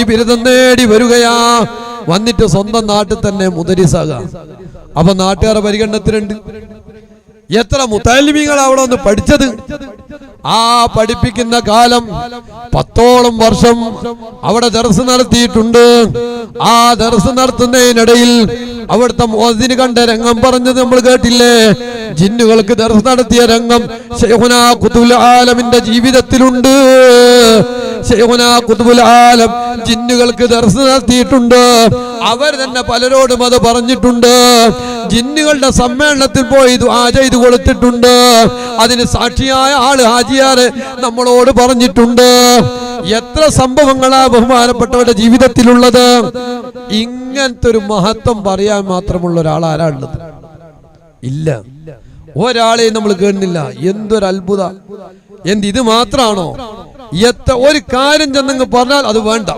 ബിരുദം നേടി വരികയാ. വന്നിട്ട് സ്വന്തം നാട്ടിൽ തന്നെ മുദരിസാകാം. അപ്പൊ നാട്ടുകാരെ പരിഗണനത്തിലുണ്ട്. എത്ര മുത്തഅല്ലിമീങ്ങൾ അവിടെ ഒന്ന് പഠിച്ചത്. ആ പഠിപ്പിക്കുന്ന കാലം 10ഓളം വർഷം അവിടെ ദർസ് നടത്തിയിട്ടുണ്ട്. ആ ദർസ് നടത്തുന്നതിനിടയിൽ അവിടുത്തെ മുഅദ്ദിൻ കണ്ട രംഗം പറഞ്ഞത് നമ്മൾ കേട്ടില്ലേ? ജിന്നുകൾക്ക് ദർസ് നടത്തിയ രംഗം ശൈഖുനാ ഖുതുബുൽ ആലമിന്റെ ജീവിതത്തിലുണ്ട്. ശൈഖുനാ ഖുതുബുൽ ആലം ജിന്നുകൾക്ക് ദർസ് നടത്തിയിട്ടുണ്ട്. അവർ തന്നെ പലരോടും അത് പറഞ്ഞിട്ടുണ്ട്. ജിന്നുകളുടെ സമ്മേളനത്തിൽ പോയി ദുആ ചെയ്തു കൊടുത്തിട്ടുണ്ട്. അതിന് സാക്ഷിയായ ആള് ഹാജിയാര് നമ്മളോട് പറഞ്ഞിട്ടുണ്ട്. എത്ര സംഭവങ്ങളാ ബഹുമാനപ്പെട്ടവരുടെ ജീവിതത്തിലുള്ളത്. ഇങ്ങനത്തെ ഒരു മഹത്വം പറയാൻ മാത്രമുള്ള ഒരാൾ ആരാളുള്ളത്? ഇല്ല, ഒരാളെയും നമ്മൾ കേൾക്കുന്നില്ല. എന്തൊരു അത്ഭുത! ഇത് മാത്രമാണോ? ഒരു കാര്യം ചെന്നങ്ങ് പറഞ്ഞാൽ അത് വേണ്ട.